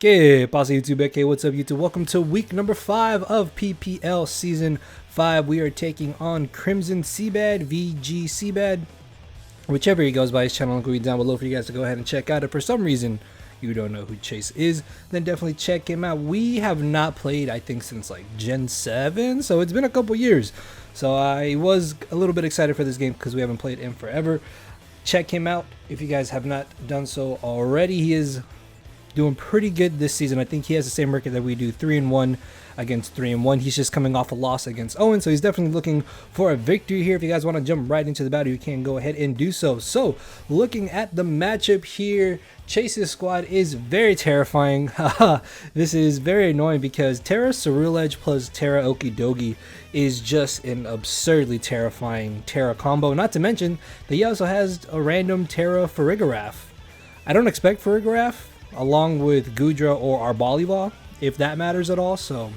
¿Qué pasa, YouTube? Okay, what's up, YouTube? Welcome to week number 5 of PPL Season 5. We are taking on Crimson CBAD, VGCBAD, whichever he goes by. His channel link will be down below for you guys to go ahead and check out. If for some reason you don't know who Chase is, then definitely check him out. We have not played, I think, since like Gen 7, so it's been a couple years. So I was a little bit excited for this game because we haven't played in forever. Check him out if you guys have not done so already. He is doing pretty good this season. I think he has the same record that we do, 3-1 against 3-1. He's just coming off a loss against Owen, so he's definitely looking for a victory here. If you guys want to jump right into the battle, you can go ahead and do so. So looking at the matchup here, Chase's squad is very terrifying. This is very annoying because Terra Ceruledge plus Terra Okidogi is just an absurdly terrifying Terra combo. Not to mention that he also has a random Terra Farigiraf. I don't expect Farigiraf along with Goodra or Arboliva, if that matters at all. So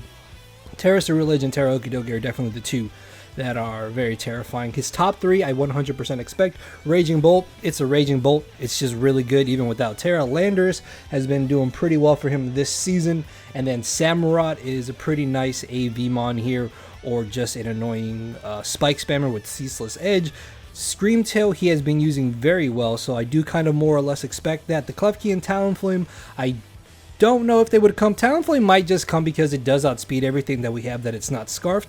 Terra Ceruledge and Terra Okidogi are definitely the two that are very terrifying. His top 3 I 100% expect. Raging Bolt, it's a Raging Bolt. It's just really good even without Terra. Landorus has been doing pretty well for him this season. And then Samurott is a pretty nice AVmon here, or just an annoying spike spammer with Ceaseless Edge. Screamtail he has been using very well, so I do kind of more or less expect that. The Klefki and Talonflame, I don't know if they would come. Talonflame might just come because it does outspeed everything that we have that it's not scarfed.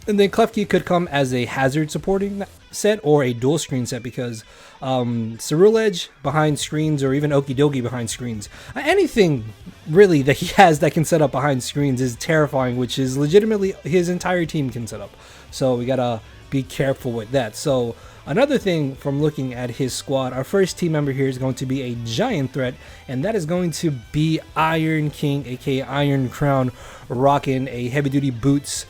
And then Klefki could come as a hazard supporting set or a dual screen set because Ceruledge behind screens, or even Okidogi behind screens, anything really that he has that can set up behind screens is terrifying, which is legitimately his entire team can set up. So we gotta be careful with that. So another thing from looking at his squad, our first team member here is going to be a giant threat, and that is going to be Iron King, aka Iron Crown, rocking a heavy duty boots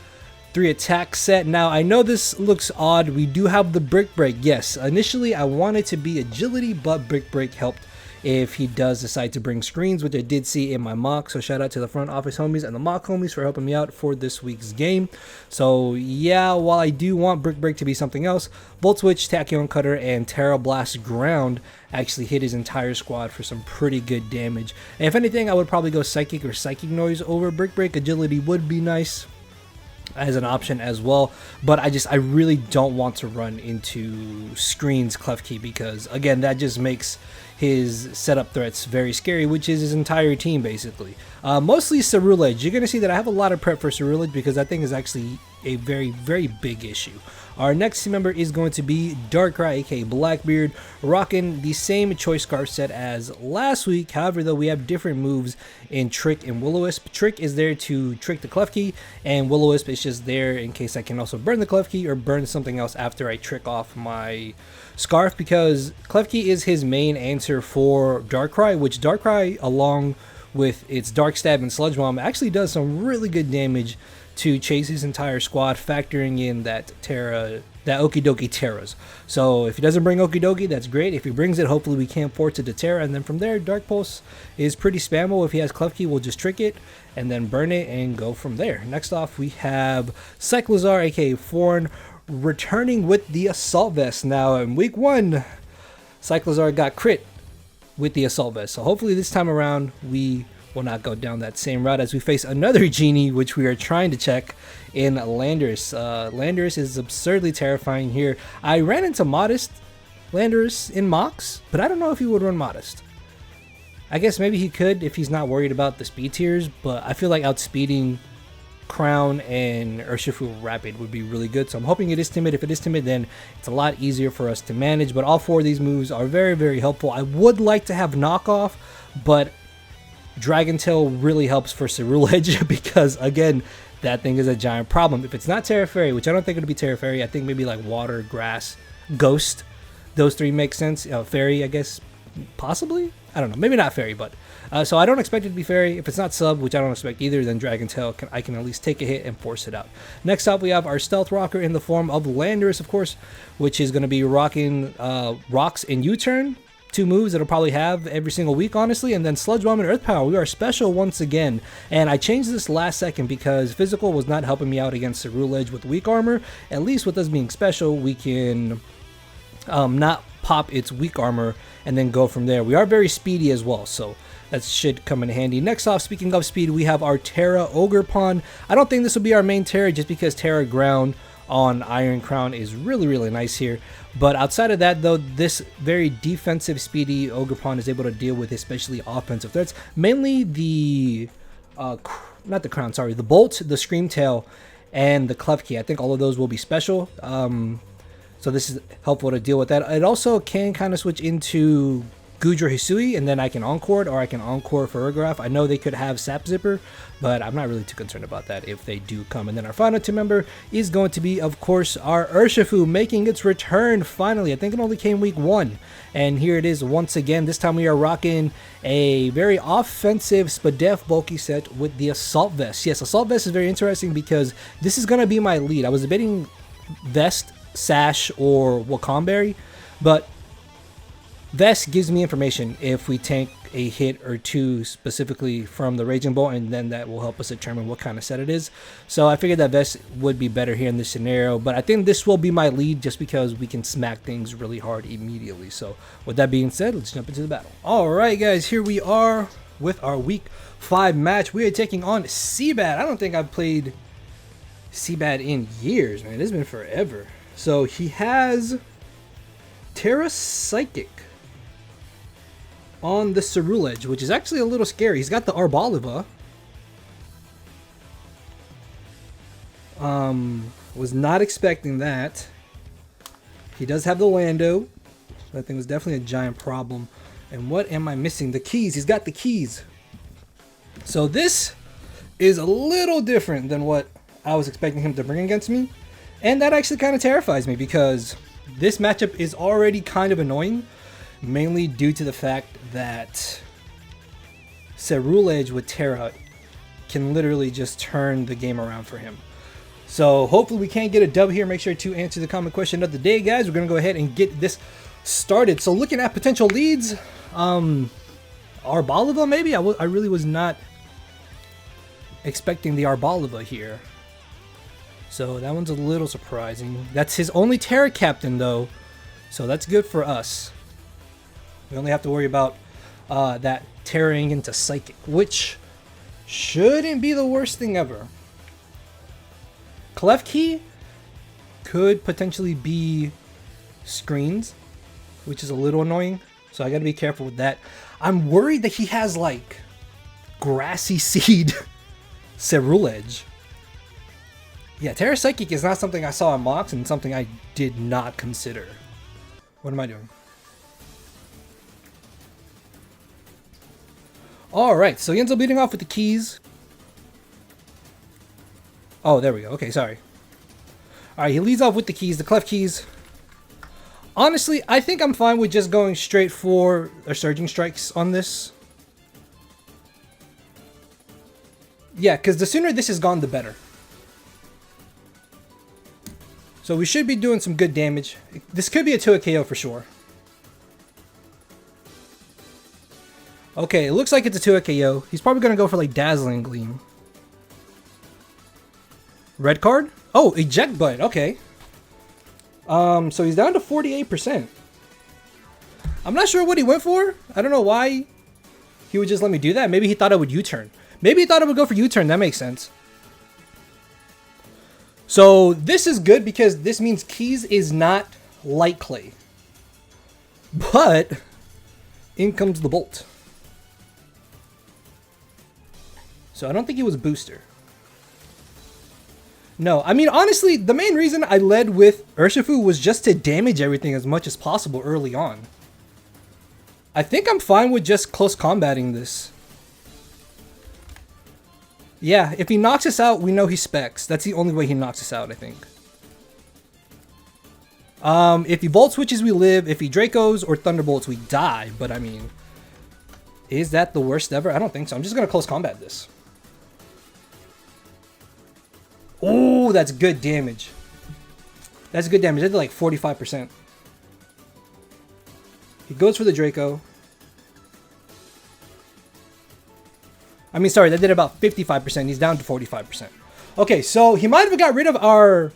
3 attack set. Now I know this looks odd. We do have the Brick Break. Yes, initially I wanted to be agility, but Brick Break helped if he does decide to bring screens, which I did see in my mock. So shout out to the front office homies and the mock homies for helping me out for this week's game. So yeah, while I do want Brick Break to be something else, Volt Switch, Tachyon Cutter, and Terra Blast Ground actually hit his entire squad for some pretty good damage. And if anything, I would probably go Psychic or Psychic Noise over Brick Break. Agility would be nice as an option as well, but I really don't want to run into screens Klefki, because again, that just makes his setup threats very scary, which is his entire team basically. Mostly Ceruledge. You're gonna see that I have a lot of prep for Ceruledge because that thing is actually a very big issue. Our next team member is going to be Darkrai, aka Blackbeard, rocking the same choice scarf set as last week. However, though, we have different moves in Trick and Will-O-Wisp. Trick is there to trick the Klefki, and Will-O-Wisp is just there in case I can also burn the Klefki or burn something else after I trick off my scarf, because Klefki is his main answer for Darkrai, which Darkrai, along with its Dark Stab and Sludge Bomb, actually does some really good damage to chase his entire squad, factoring in that Okidogi Terras. So if he doesn't bring Okidogi, that's great. If he brings it, hopefully we can't force it to Terra, and then from there, Dark Pulse is pretty spammable. If he has Klefki, we'll just trick it and then burn it and go from there. Next off, we have Cyclizar, aka Foreign, returning with the Assault Vest. Now in week 1, Cyclizar got crit with the Assault Vest, so hopefully this time around we will not go down that same route as we face another Genie, which we are trying to check in Landorus. Landorus is absurdly terrifying here. I ran into Modest Landorus in mocks, but I don't know if he would run Modest. I guess maybe he could if he's not worried about the speed tiers, but I feel like outspeeding Crown and Urshifu Rapid would be really good. So I'm hoping it is timid. If it is timid, then it's a lot easier for us to manage. But all 4 of these moves are very helpful. I would like to have knockoff, but Dragon Tail really helps for Ceruledge because again, that thing is a giant problem. If it's not Terra Fairy, which I don't think it'll be Terra Fairy, I think maybe like Water, Grass, Ghost, those 3 make sense. Fairy, I guess, possibly? I don't know, maybe not Fairy, but so I don't expect it to be Fairy. If it's not Sub, which I don't expect either, then Dragon Tail, I can at least take a hit and force it out. Next up, we have our Stealth Rocker in the form of Landorus, of course, which is going to be rocking Rocks and U-Turn. 2 moves that'll probably have every single week, honestly, and then Sludge Bomb and Earth Power. We are special once again, and I changed this last second because physical was not helping me out against Ceruledge with weak armor. At least with us being special, we can not pop its weak armor and then go from there. We are very speedy as well, so that should come in handy. Next off, speaking of speed, we have our Terra Ogerpon. I don't think this will be our main Terra just because Terra Ground on Iron Crown is really nice here. But outside of that though, this very defensive speedy Ogerpon is able to deal with especially offensive threats. Mainly the, not the Crown, sorry, the Bolt, the Screamtail, and the Klefki. I think all of those will be special. So this is helpful to deal with that. It also can kind of switch into Gudra Hisui, and then I can Encore it, or I can Encore Ferrograph. I know they could have Sap Zipper, but I'm not really too concerned about that if they do come. And then our final team member is going to be, of course, our Urshifu, making its return finally. I think it only came week 1, and here it is once again. This time we are rocking a very offensive Spadef bulky set with the Assault Vest. Yes, Assault Vest is very interesting because this is going to be my lead. I was debating Vest, Sash, or Wakamberry, but Vest gives me information if we tank a hit or two specifically from the Raging Bolt, and then that will help us determine what kind of set it is. So I figured that Vest would be better here in this scenario, but I think this will be my lead just because we can smack things really hard immediately. So with that being said, let's jump into the battle. Alright guys, here we are with our week 5 match. We are taking on CBAD. I don't think I've played CBAD in years, man. It's been forever. So he has Terra Psychic on the Cerulege, which is actually a little scary. He's got the Arboliva. Was not expecting that. He does have the Lando. That thing was definitely a giant problem. And what am I missing? The keys. He's got the keys. So this is a little different than what I was expecting him to bring against me. And that actually kind of terrifies me because this matchup is already kind of annoying. Mainly due to the fact that Cerulege with Terra can literally just turn the game around for him. So hopefully we can get a dub here. Make sure to answer the comment question of the day, guys. We're going to go ahead and get this started. So looking at potential leads, Arboliva maybe? I really was not expecting the Arboliva here. So that one's a little surprising. That's his only Terra Captain though. So that's good for us. We only have to worry about that tearing into Psychic, which shouldn't be the worst thing ever. Klefki could potentially be screens, which is a little annoying. So I gotta be careful with that. I'm worried that he has like Grassy Seed Cerulege. Yeah, Terra Psychic is not something I saw in mocks and something I did not consider. What am I doing? Alright, so he ends up leading off with the keys. Oh, there we go. Okay, sorry. Alright, he leads off with the keys, the Clef keys. Honestly, I think I'm fine with just going straight for a Surging Strikes on this. Yeah, because the sooner this is gone, the better. So we should be doing some good damage. This could be a 2 KO for sure. Okay, it looks like it's a 2 KO. He's probably going to go for like Dazzling Gleam. Red card? Oh, Eject Bud. Okay. So he's down to 48%. I'm not sure what he went for. I don't know why he would just let me do that. Maybe he thought I would U-turn. Maybe he thought I would go for U-turn. That makes sense. So this is good because this means Keys is not Light Clay. But in comes the Bolt. So I don't think he was a booster. No, I mean, honestly, the main reason I led with Urshifu was just to damage everything as much as possible early on. I think I'm fine with just close combating this. Yeah, if he knocks us out, we know he specs. That's the only way he knocks us out, I think. If he Volt Switches, we live. If he Dracos or Thunderbolts, we die. But I mean, is that the worst ever? I don't think so. I'm just going to close combat this. Oh, that's good damage. That's good damage. That did like 45%. He goes for the Draco. I mean, sorry, that did about 55%. He's down to 45%. Okay, so he might have got rid of our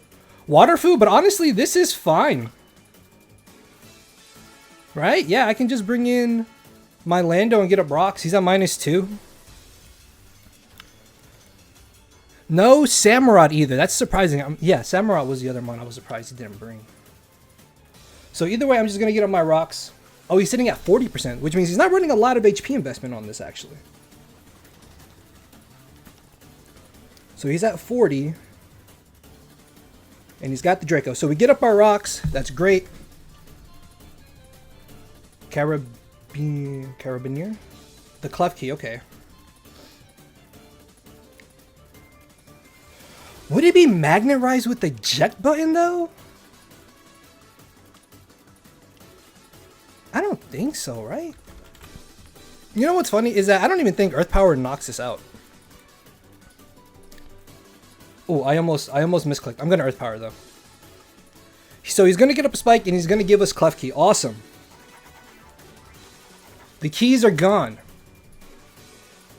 Water Fu, but honestly, this is fine. Right? Yeah, I can just bring in my Lando and get up rocks. He's at -2. No Samurott either. That's surprising. Yeah, Samurott was the other one I was surprised he didn't bring. So either way, I'm just going to get up my rocks. Oh, he's sitting at 40%, which means he's not running a lot of HP investment on this, actually. So he's at 40. And he's got the Draco. So we get up our rocks. That's great. Carabinier? The Clef Key, okay. Would it be Magnerized with the jet button, though? I don't think so, right? You know what's funny is that I don't even think Earth Power knocks this out. Oh, I almost misclicked. I'm gonna Earth Power though. So he's gonna get up a spike and he's gonna give us Clef Key. Awesome. The keys are gone.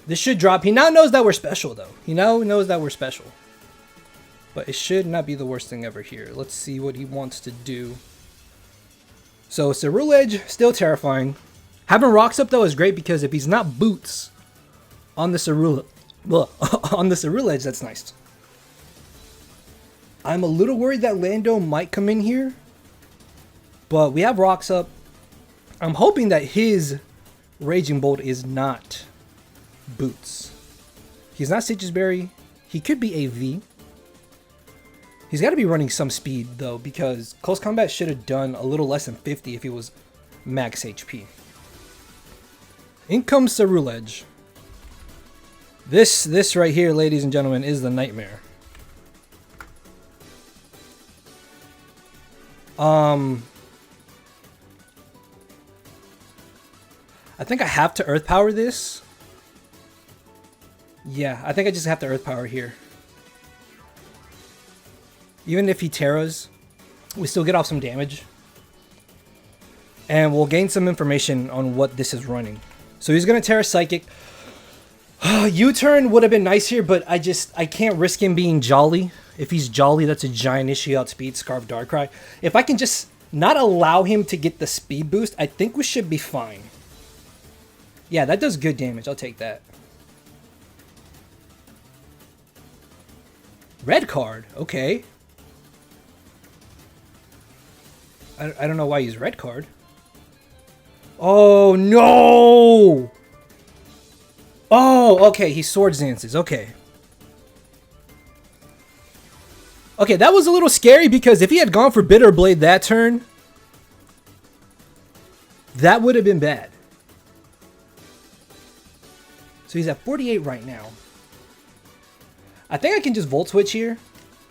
This should drop. He now knows that we're special though. He now knows that we're special. But it should not be the worst thing ever here. Let's see what he wants to do. So Cerule Edge, still terrifying. Having rocks up though is great because if he's not boots on the Cerule, on the Cerule Edge, that's nice. I'm a little worried that Lando might come in here, but we have rocks up. I'm hoping that his Raging Bolt is not boots. He's not Citrus Berry. He could be a V. He's got to be running some speed though, because close combat should have done a little less than 50 if he was max HP. In comes Cerule Edge. This right here, ladies and gentlemen, is the nightmare. I think I have to Earth Power this. Yeah, I think I just have to Earth Power here. Even if he Terras, we still get off some damage. And we'll gain some information on what this is running. So he's going to Terra Psychic. U-turn would have been nice here, but I can't risk him being Jolly. If he's Jolly, that's a giant issue. Outspeed, Scarf, Darkrai. If I can just not allow him to get the speed boost, I think we should be fine. Yeah, that does good damage. I'll take that. Red card. Okay. I don't know why he's red card. Oh, no! Oh, okay. He Swords Dances. Okay. Okay, that was a little scary because if he had gone for Bitter Blade that turn, that would have been bad. So he's at 48 right now. I think I can just Volt Switch here.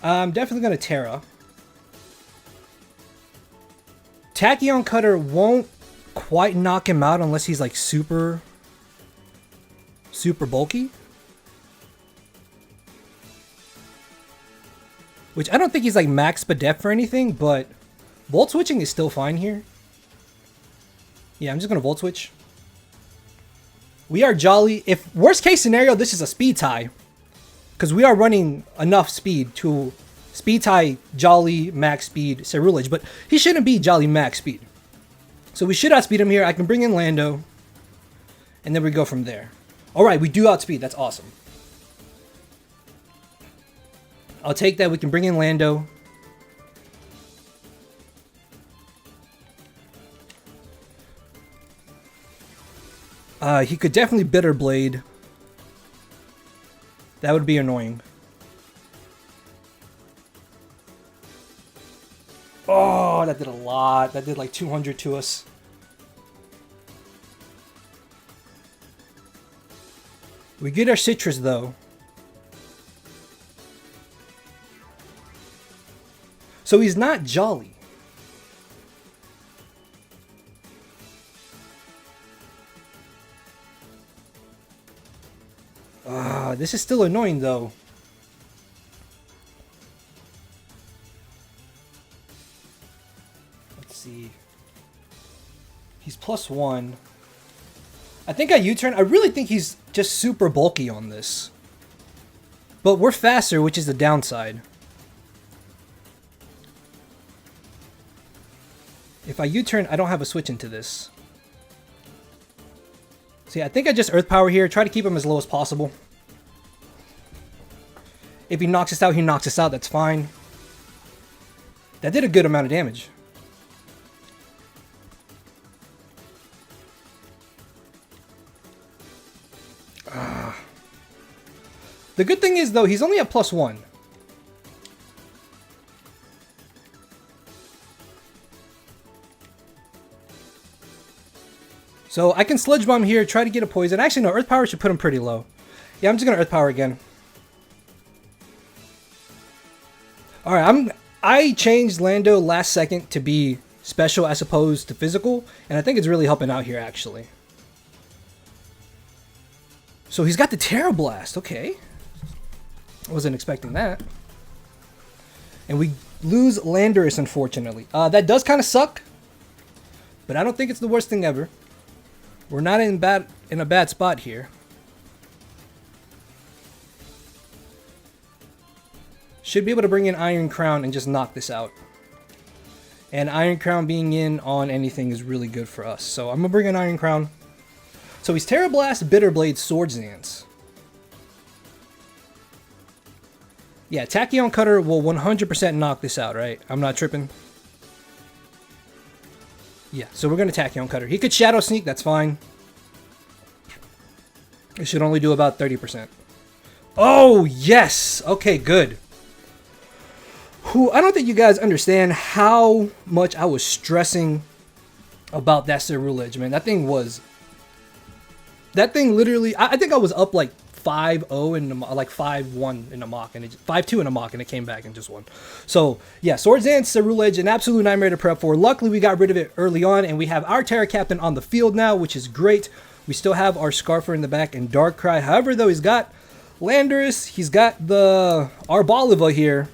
I'm definitely going to Terra. Tachyon Cutter won't quite knock him out unless he's like super bulky. Which I don't think he's like max Spadef or anything, but Volt Switching is still fine here. Yeah, I'm just going to Volt Switch. We are Jolly. If worst case scenario, this is a speed tie. Because we are running enough speed to speed tie Jolly max speed Cerule Edge, but he shouldn't be Jolly max speed. So we should outspeed him here. I can bring in Lando. And then we go from there. Alright, we do outspeed. That's awesome. I'll take that. We can bring in Lando. He could definitely Bitter Blade. That would be annoying. Oh, that did a lot. That did like 200 to us. We get our Citrus though. So he's not Jolly. This is still annoying though. Let's see. He's +1. I think I U-turn. I really think he's just super bulky on this. But we're faster, which is the downside. If I U-turn, I don't have a switch into this. See, I think I just Earth Power here. Try to keep him as low as possible. If he knocks us out, he knocks us out. That's fine. That did a good amount of damage. The good thing is, though, he's only at +1. So I can Sludge Bomb here, try to get a poison. Actually, no, Earth Power should put him pretty low. Yeah, I'm just gonna Earth Power again. Alright, I changed Lando last second to be special as opposed to physical, and I think it's really helping out here, actually. So he's got the Terra Blast, okay. I wasn't expecting that. And we lose Landorus, unfortunately. That does kind of suck, but I don't think it's the worst thing ever. We're not in a bad spot here. Should be able to bring in Iron Crown and just knock this out. And Iron Crown being in on anything is really good for us. So I'm going to bring in Iron Crown. So he's Terra Blast, Bitter Blade, Swords Dance. Yeah, Tachyon Cutter will 100% knock this out, right? I'm not tripping. Yeah, so we're going to Tachyon Cutter. He could Shadow Sneak, that's fine. It should only do about 30%. Oh, yes! Okay, good. Whew, I don't think you guys understand how much I was stressing about that Cerulege, man. That thing literally, I think I was up like 5-0 in the, like 5-1 in the mock, and 5-2 in the mock, and it came back and just won. So yeah, Swords Dance, Cerulege, an absolute nightmare to prep for. Luckily, we got rid of it early on, and we have our Terra Captain on the field now, which is great. We still have our Scarfer in the back and Darkrai. However, though, he's got Landorus, he's got the Arboliva here.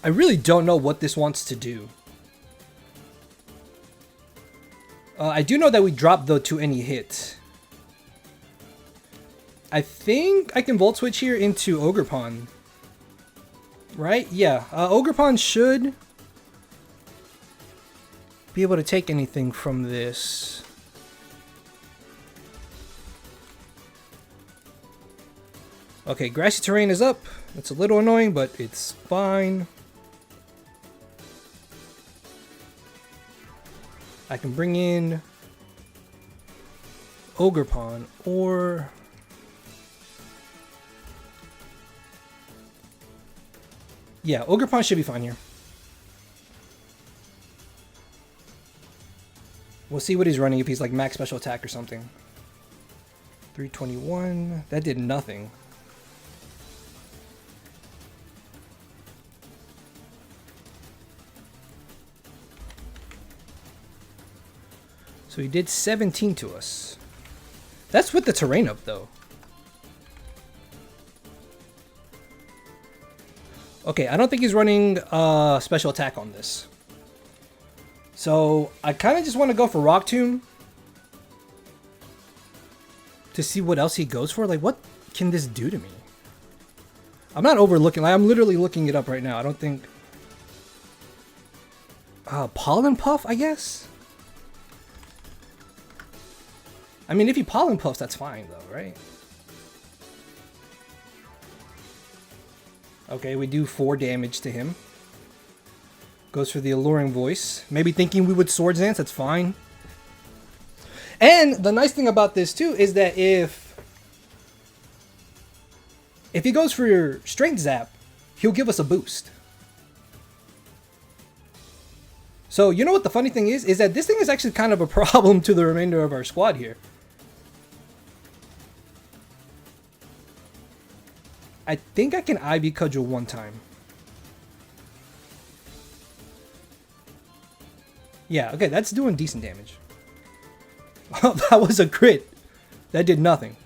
I really don't know what this wants to do. I do know that we dropped though to any hit. I think I can Volt Switch here into Ogerpon. Right? Yeah. Ogerpon should be able to take anything from this. Okay, Grassy Terrain is up. It's a little annoying, but it's fine. I can bring in Ogerpon or yeah, Ogerpon should be fine here. We'll see what he's running if he's like max special attack or something. 321. That did nothing. So he did 17 to us. That's with the terrain up, though. Okay, I don't think he's running special attack on this. So I kind of just want to go for Rock Tomb to see what else he goes for. Like, what can this do to me? I'm not overlooking. Like, I'm literally looking it up right now. I don't think... Pollen Puff, I guess? I mean, if he Pollen Puffs, that's fine, though, right? Okay, we do 4 damage to him. Goes for the Alluring Voice. Maybe thinking we would Swords Dance, that's fine. And the nice thing about this, too, is that if he goes for your Strength Zap, he'll give us a boost. So, you know what the funny thing is? Is that this thing is actually kind of a problem to the remainder of our squad here. I think I can Ivy Cudgel one time. Yeah, okay, that's doing decent damage. That was a crit. That did nothing.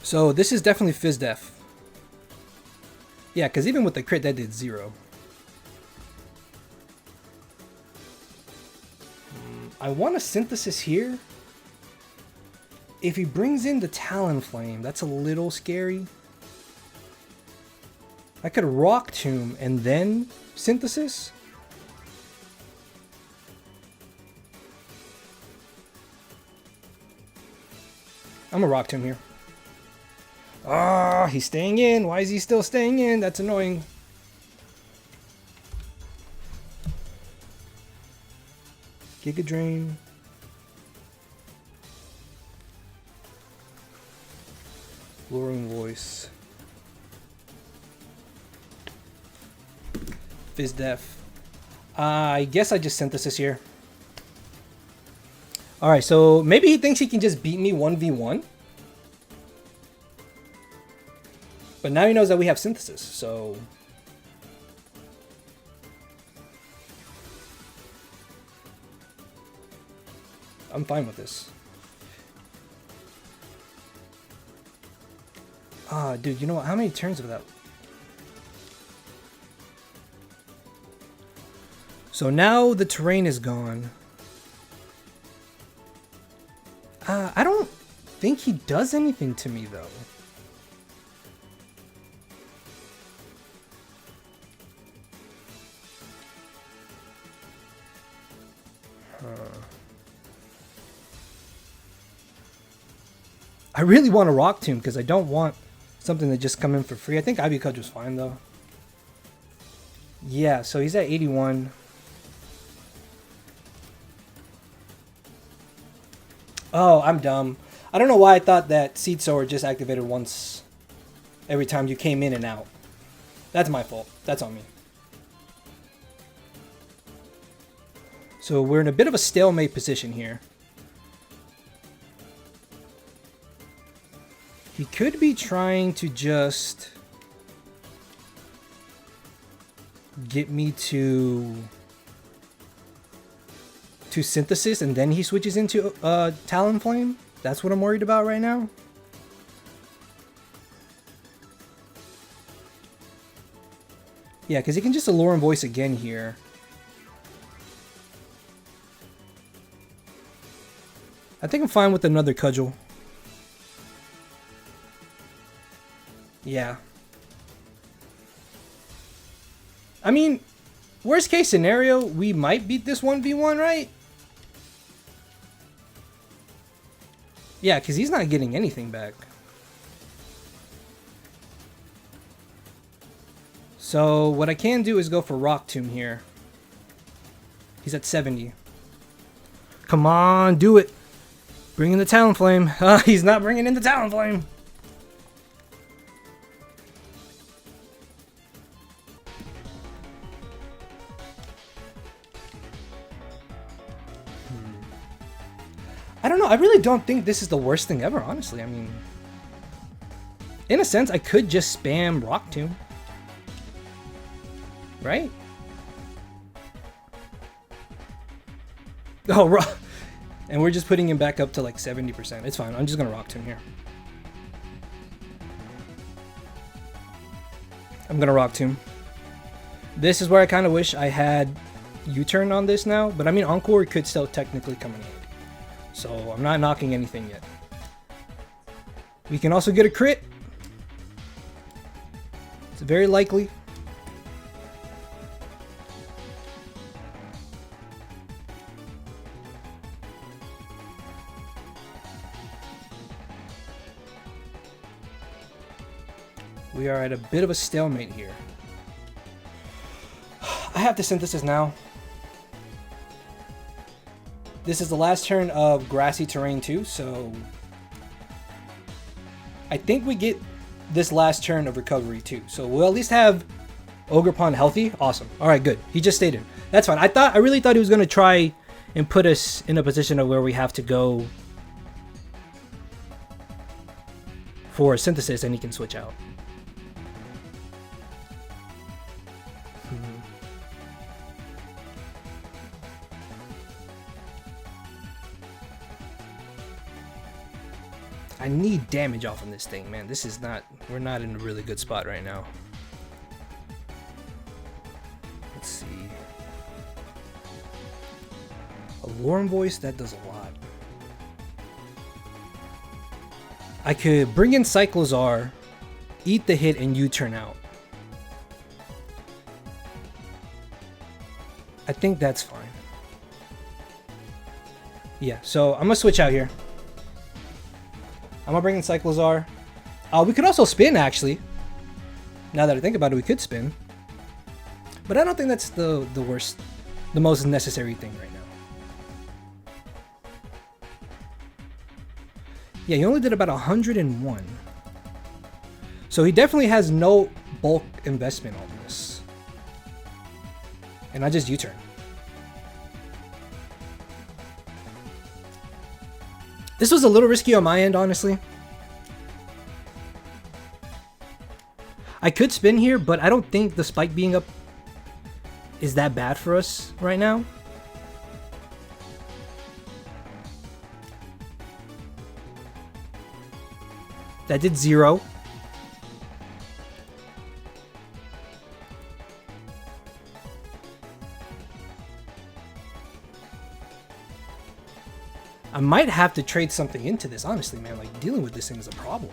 So this is definitely Fizz Def. Yeah, because even with the crit, that did 0. I want a Synthesis here. If he brings in the Talonflame, that's a little scary. I could Rock Tomb and then Synthesis. I'm gonna rock to him here. Ah, he's staying in. Why is he still staying in? That's annoying. Giga Drain. Luring Voice. Fizz Def. I guess I just Synthesis here. Alright, so maybe he thinks he can just beat me 1v1. But now he knows that we have Synthesis, so... I'm fine with this. Ah, dude, you know what? How many turns of that? So now the terrain is gone. I don't think he does anything to me, though. I really want to Rock Tomb because I don't want something to just come in for free. I think Ivy Cudge was fine, though. Yeah, so he's at 81. Oh, I'm dumb. I don't know why I thought that Seed Sower just activated once every time you came in and out. That's my fault. That's on me. So we're in a bit of a stalemate position here. He could be trying to just get me to Synthesis and then he switches into Talonflame. That's what I'm worried about right now. Yeah, because he can just Allure and Voice again here. I think I'm fine with another Cudgel. Yeah. I mean, worst case scenario, we might beat this 1v1, right? Yeah, because he's not getting anything back. So what I can do is go for Rock Tomb here. He's at 70. Come on, do it. Bring in the Talonflame. He's not bringing in the Talonflame. I don't know. I really don't think this is the worst thing ever, honestly. I mean, in a sense, I could just spam Rock Tomb. Right? Oh, and we're just putting him back up to like 70%. It's fine. I'm just going to Rock Tomb here. I'm going to Rock Tomb. This is where I kind of wish I had U-turn on this now. But I mean, Encore could still technically come in handy. So I'm not knocking anything yet. We can also get a crit. It's very likely. We are at a bit of a stalemate here. I have to Synthesis now. This is the last turn of Grassy Terrain too, so I think we get this last turn of Recovery too. So we'll at least have Ogerpon healthy. Awesome. All right, good. He just stayed in. That's fine. I really thought he was going to try and put us in a position of where we have to go for Synthesis and he can switch out. I need damage off on this thing, man. This is not... We're not in a really good spot right now. Let's see. Allure Voice, that does a lot. I could bring in Cyclozar, eat the hit, and U-turn out. I think that's fine. Yeah, so I'm gonna switch out here. I'm gonna bring in Cyclozar. We could also spin, actually. Now that I think about it, we could spin. But I don't think that's the worst, the most necessary thing right now. Yeah, he only did about 101. So he definitely has no bulk investment on this. And I just U-turn. This was a little risky on my end, honestly. I could spin here, but I don't think the spike being up is that bad for us right now. That did 0. I might have to trade something into this, honestly, man. Like, dealing with this thing is a problem.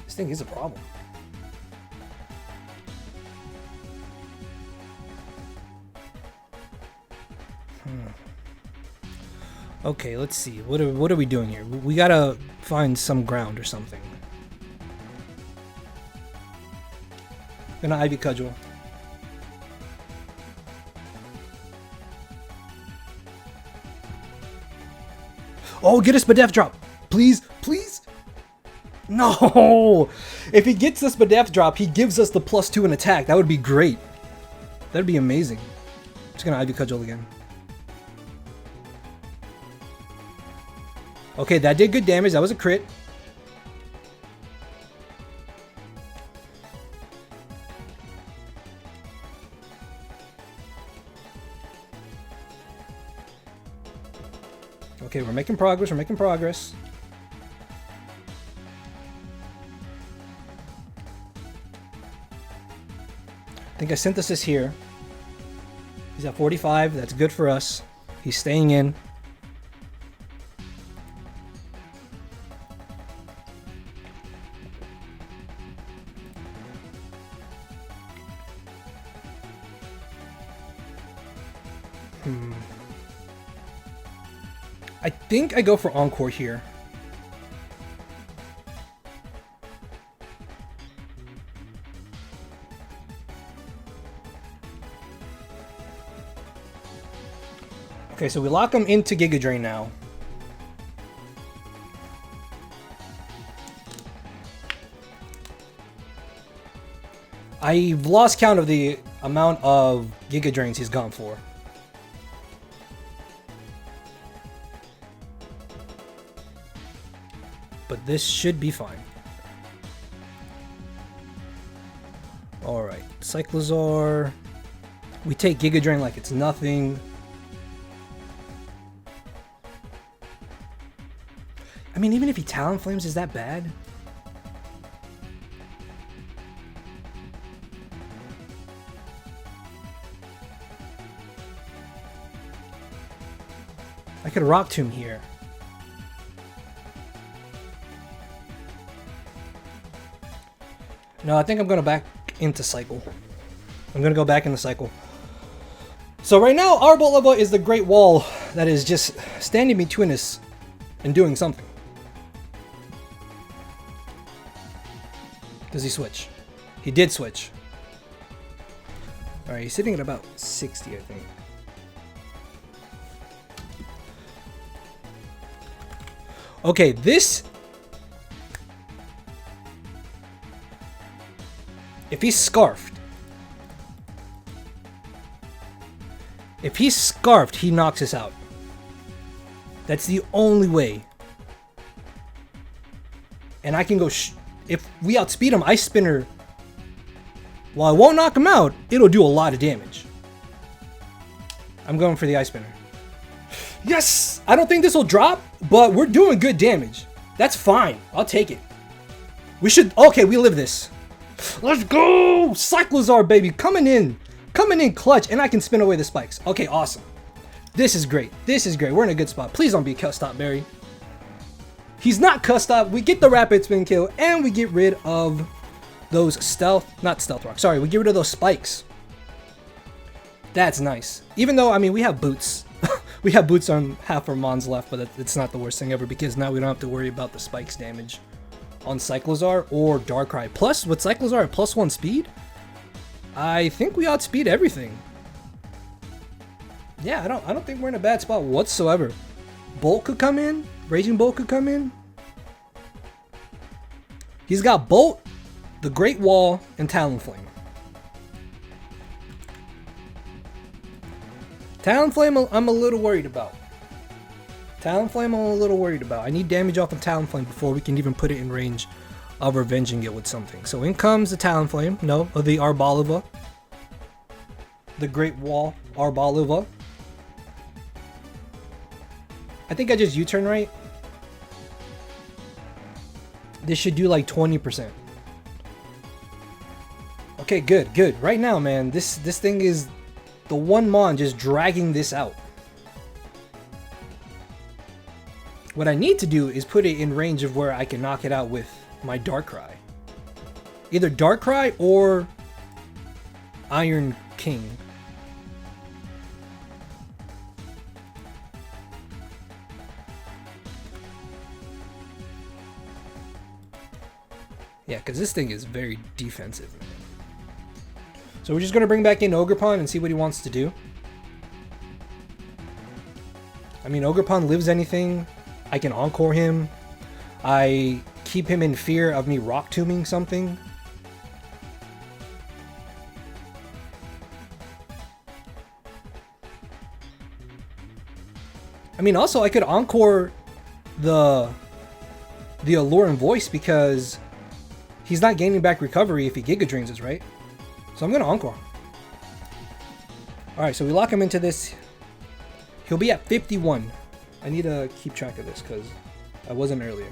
This thing is a problem. Okay, let's see. What are we doing here? We gotta find some ground or something. Gonna Ivy Cudgel. Oh, get us Spadef drop. Please, please. No. If he gets us Spadef drop, he gives us the +2 in attack. That would be great. That'd be amazing. Just gonna Ivy Cudgel again. Okay, that did good damage. That was a crit. Okay, we're making progress. We're making progress. I think I synthesis here. He's at 45. That's good for us. He's staying in. I think I go for Encore here. Okay, so we lock him into Giga Drain now. I've lost count of the amount of Giga Drains he's gone for. But this should be fine. Alright, Cyclozar. We take Giga Drain like it's nothing. I mean, even if he Talonflames, is that bad? I could Rock Tomb here. No, I think I'm going to back into Cycle. I'm going to go back into Cycle. So right now, Arboliva is the Great Wall that is just standing between us and doing something. Does he switch? He did switch. Alright, he's sitting at about 60, I think. Okay, this... If he's Scarfed... If he's Scarfed, he knocks us out. That's the only way. And I can go... If we outspeed him, Ice Spinner... While I won't knock him out, it'll do a lot of damage. I'm going for the Ice Spinner. Yes! I don't think this will drop, but we're doing good damage. That's fine. I'll take it. We should... Okay, we live this. Let's go! Cyclozar, baby. Coming in. Coming in clutch, and I can spin away the spikes. Okay, awesome. This is great. This is great. We're in a good spot. Please don't be Custop Berry. He's not Custop. We get the rapid spin kill, and we get rid of those not stealth rock. Sorry, we get rid of those spikes. That's nice. Even though, I mean, we have boots. We have boots on half our mons left, but it's not the worst thing ever because now we don't have to worry about the spikes damage on Cyclozar or Darkrai. Plus, with Cyclozar at +1 speed, I think we outspeed everything. Yeah, I don't think we're in a bad spot whatsoever. Bolt could come in. Raging Bolt could come in. He's got Bolt, the Great Wall, and Talonflame. Talonflame, I'm a little worried about. I need damage off of Talonflame before we can even put it in range of revenging it with something. So in comes the Talonflame. No, the Arboliva. The Great Wall Arboliva. I think I just U-turn right. This should do like 20%. Okay, good. Right now, man, this thing is the one mon just dragging this out. What I need to do is put it in range of where I can knock it out with my Darkrai. Either Darkrai or Iron King. Yeah, because this thing is very defensive, man. So we're just going to bring back in Ogerpon and see what he wants to do. I mean, Ogerpon lives anything. I can Encore him. I keep him in fear of me Rock Tombing something. I mean, also, I could Encore the Allure and Voice because he's not gaining back recovery if he Giga Drains us, right? So I'm going to Encore. Alright, so we lock him into this. He'll be at 51. I need to keep track of this because I wasn't earlier.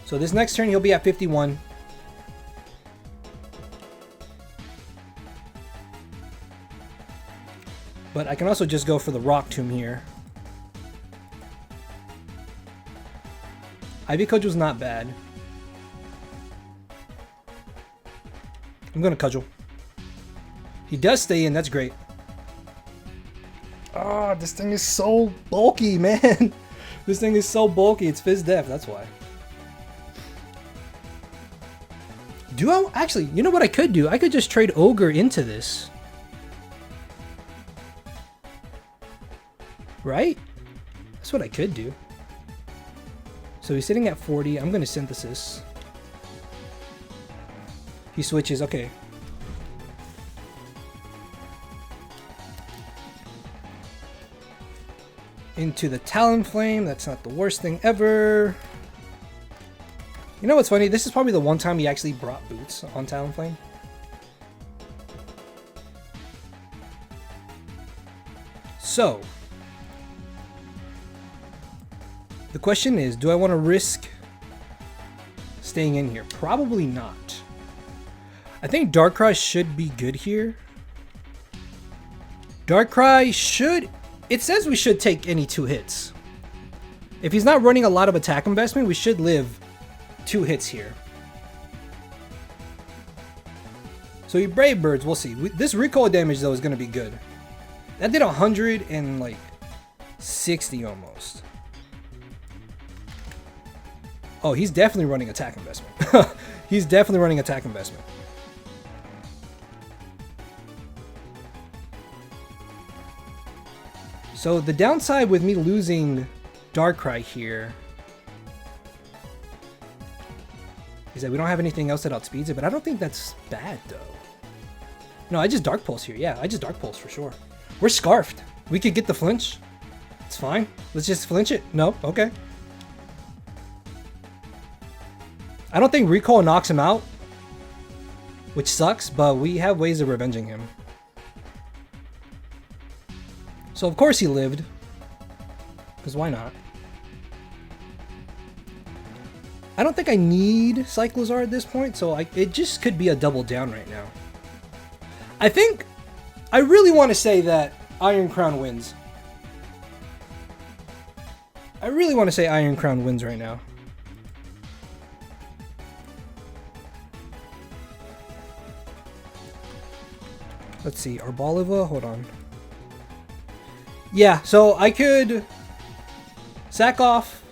So this next turn, he'll be at 51. But I can also just go for the Rock Tomb here. Ivy Cudgel's not bad. I'm going to Cudgel. He does stay in. That's great. Ah, this thing is so bulky, man. This thing is so bulky. It's Fizz Def. That's why. Do I? Actually, you know what I could do? I could just trade Ogre into this. Right? That's what I could do. So he's sitting at 40. I'm going to Synthesis. He switches, okay. Into the Talonflame, that's not the worst thing ever. You know what's funny? This is probably the one time he actually brought boots on Talonflame. So, the question is, do I want to risk staying in here? Probably not. I think Darkrai should be good here. Darkrai should... It says we should take any 2 hits. If he's not running a lot of attack investment, we should live 2 hits here. So he Brave Birds, we'll see. This recoil damage, though, is going to be good. That did 160 almost. Oh, he's definitely running attack investment. He's definitely running attack investment. So the downside with me losing Darkrai here is that we don't have anything else that outspeeds it, but I don't think that's bad, though. No, I just Dark Pulse here. Yeah, I just Dark Pulse for sure. We're Scarfed. We could get the flinch. It's fine. Let's just flinch it. No, okay. I don't think Recoil knocks him out, which sucks, but we have ways of revenging him. So of course he lived, because why not? I don't think I need Cyclozar at this point, so it just could be a double down right now. I think I really want to say that Iron Crown wins. I really want to say Iron Crown wins right now. Let's see, Arboliva, hold on. Yeah, so I could sack off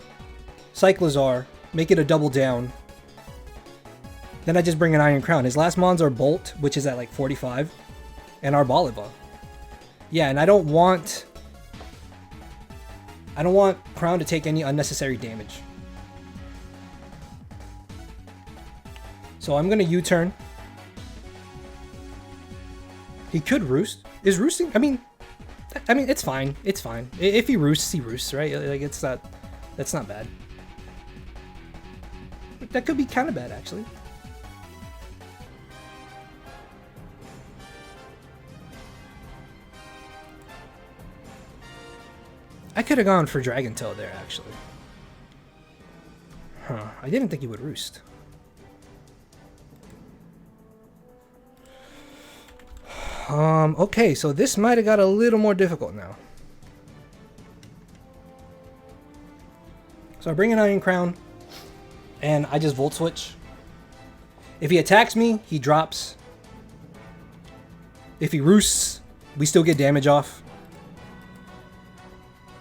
Cyclozar, make it a double down. Then I just bring an Iron Crown. His last mons are Bolt, which is at like 45, and Arboliva. Yeah, and I don't want Crown to take any unnecessary damage. So I'm gonna U-turn. He could roost. Is roosting? I mean, it's fine. It's fine. If he roosts, right? Like it's not. That's not bad. That could be kind of bad, actually. I could have gone for Dragon Tail there, actually. Huh. I didn't think he would roost. Okay, so this might have got a little more difficult now. So I bring an Iron Crown, and I just Volt Switch. If he attacks me, he drops. If he roosts, we still get damage off.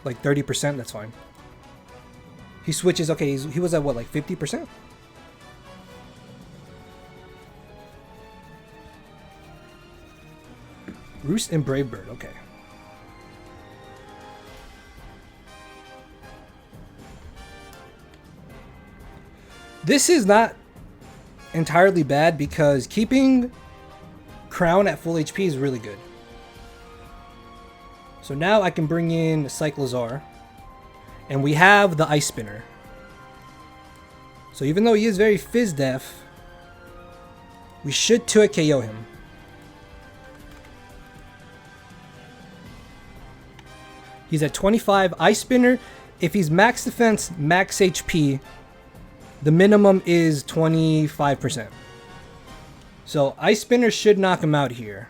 Like 30%, that's fine. He switches, okay, he was at what, like 50%? Roost and Brave Bird, okay. This is not entirely bad because keeping Crown at full HP is really good. So now I can bring in Cyclozar, and we have the Ice Spinner. So even though he is very Fizz Def, we should 2-hit KO him. He's at 25. Ice Spinner, if he's max defense, max HP, the minimum is 25%. So Ice Spinner should knock him out here.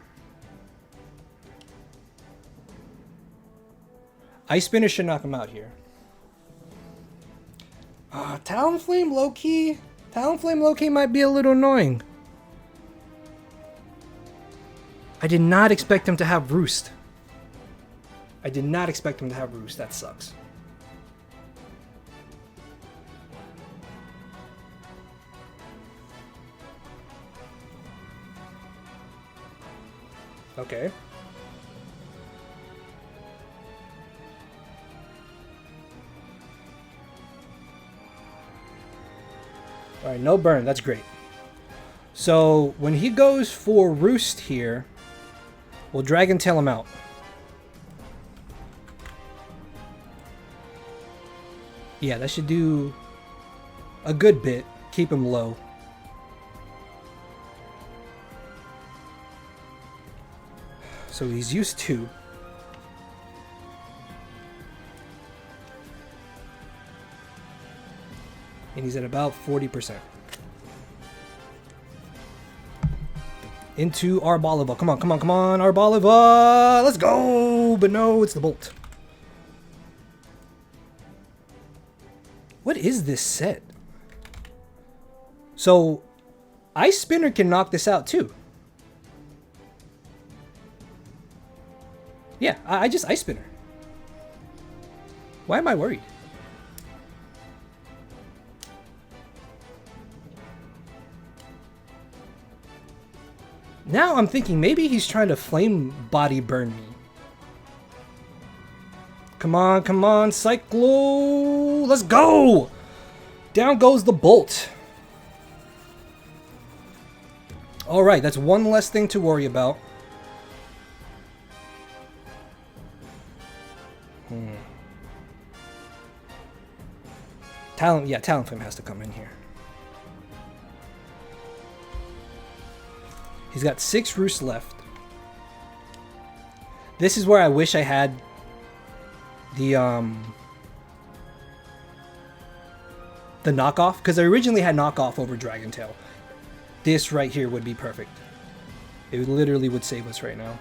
Ice Spinner should knock him out here. Talonflame low-key. Talonflame low-key might be a little annoying. I did not expect him to have Roost. I did not expect him to have Roost. That sucks. Okay. Alright, no burn. That's great. So, when he goes for Roost here, we'll Dragon Tail him out. Yeah, that should do a good bit. Keep him low. So he's used 2. And he's at about 40%. Into Arboliva. Come on, come on, come on, Arboliva! Let's go! But no, it's the Bolt. What is this set? So, Ice Spinner can knock this out too. Yeah, I just Ice Spinner. Why am I worried? Now I'm thinking maybe he's trying to Flame Body burn me. Come on, Cyclo! Let's go! Down goes the Bolt. Alright, that's one less thing to worry about. Talonflame has to come in here. He's got 6 Roosts left. This is where I wish I had the knockoff, because I originally had knockoff over Dragon Tail. This right here would be perfect. It literally would save us right now.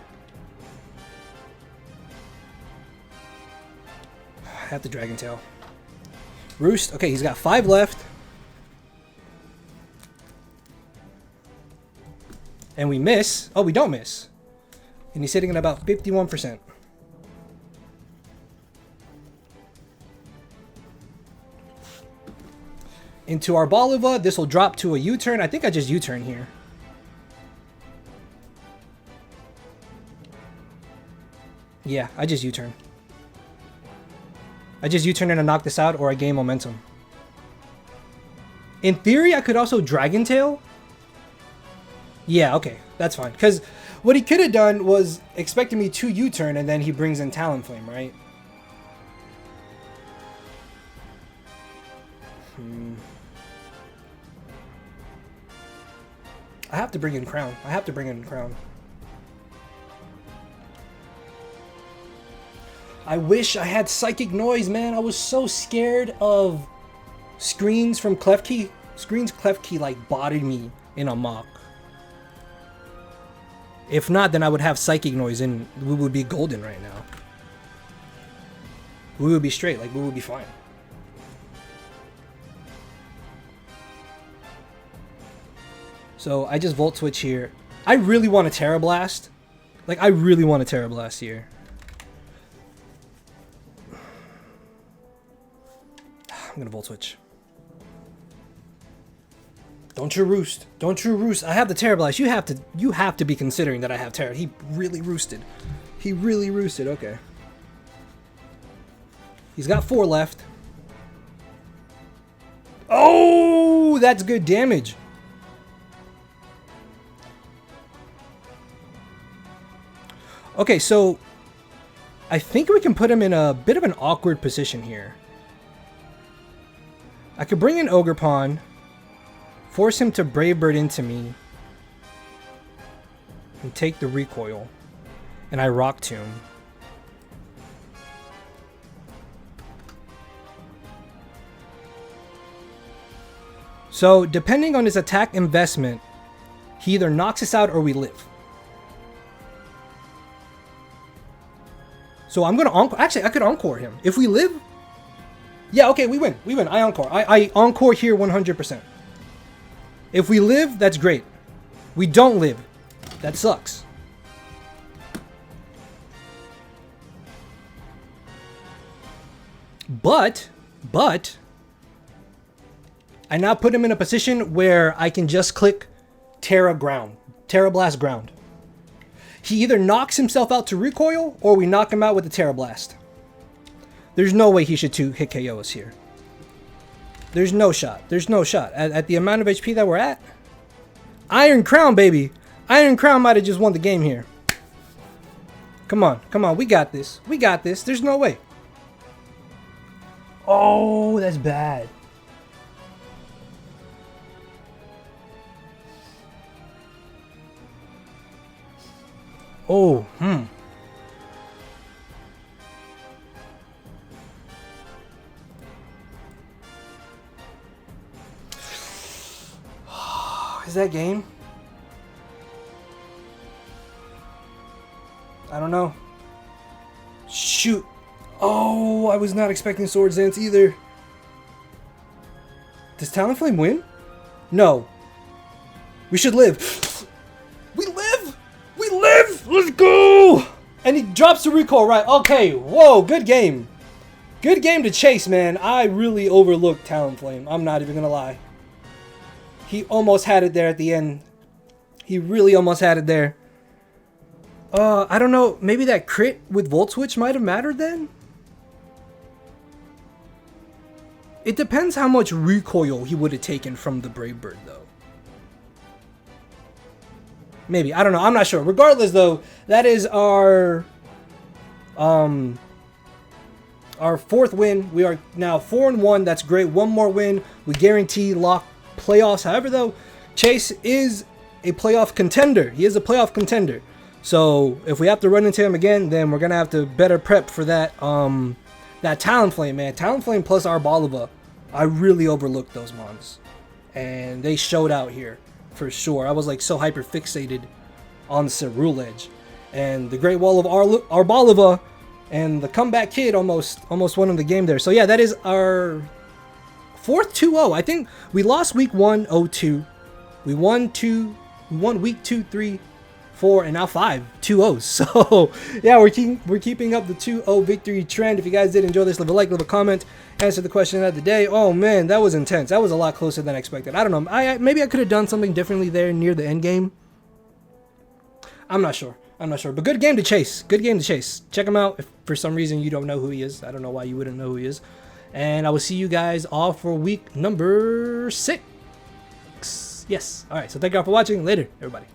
I have the Dragon Tail. Roost. Okay, he's got 5 left. And we miss. Oh, we don't miss. And he's sitting at about 51%. into Arboliva. This will drop to a U-turn. I think I just U-turn here. Yeah, I just U-turn. I just U-turn and knock this out, or I gain momentum. In theory, I could also Dragon Tail. Yeah, okay, that's fine. Because what he could have done was expecting me to U-turn, and then he brings in Talonflame, right? I have to bring in Crown. I have to bring in Crown. I wish I had Psychic Noise, man. I was so scared of Screens from Klefki. Screens Klefki like botted me in a mock. If not, then I would have Psychic Noise and we would be golden right now. We would be straight, like we would be fine. So I just Volt Switch here. I really want a Terra Blast. Like I really want a Terra Blast here. I'm gonna Volt Switch. Don't you roost. Don't you roost. I have the Terra Blast. You have to be considering that I have Terra. He really roosted. He really roosted. Okay. He's got 4 left. Oh, that's good damage. Okay, so I think we can put him in a bit of an awkward position here. I could bring in Ogerpon, force him to Brave Bird into me, and take the recoil, and I Rock Tomb. So, depending on his attack investment, he either knocks us out or we live. So I'm gonna Encore. Actually, I could Encore him. If we live... Yeah, okay, we win. We win. I Encore. I Encore here 100%. If we live, that's great. We don't live. That sucks. But... I now put him in a position where I can just click Terra Ground. Terra Blast Ground. He either knocks himself out to recoil, or we knock him out with the Terra Blast. There's no way he should 2-hit KO us here. There's no shot. There's no shot. At the amount of HP that we're at, Iron Crown, baby. Iron Crown might have just won the game here. Come on. Come on. We got this. We got this. There's no way. Oh, that's bad. Oh, Is that game? I don't know. Shoot. Oh, I was not expecting Swords Dance either. Does Talonflame win? No. We should live. We live! We live! Let's go! And he drops the recoil, right? Okay, whoa, good game. Good game to chase, man. I really overlooked Talonflame. I'm not even gonna lie. He almost had it there at the end. He really almost had it there. I don't know. Maybe that crit with Volt Switch might have mattered then? It depends how much recoil he would have taken from the Brave Bird, though. Maybe. I don't know. I'm not sure. Regardless, though, that is our 4th win. We are now 4-1. That's great. One more win. We guarantee lock playoffs. However, though, Chase is a playoff contender. He is a playoff contender. So if we have to run into him again, then we're gonna have to better prep for that. That Talonflame, man. Talonflame plus Arboliva. I really overlooked those mons, and they showed out here for sure. I was like so hyper fixated on Ceruledge, and the Great Wall of Arboliva, and the Comeback Kid almost won the game there. So yeah, that is our 4th 2-0. I think we lost week 1 0-2. We won week 2 3. 4, and now 5 2-0s. So yeah, we're keeping up the 2-0 victory trend. If you guys did enjoy this, leave a like, leave a comment, answer the question of the day. Oh man, that was intense. That was a lot closer than I expected. I don't know. Maybe I could have done something differently there near the end game. I'm not sure. But good game to chase. Good game to chase. Check him out if for some reason you don't know who he is. I don't know why you wouldn't know who he is. And I will see you guys all for week number 6. Yes. All right. So thank you all for watching. Later, everybody.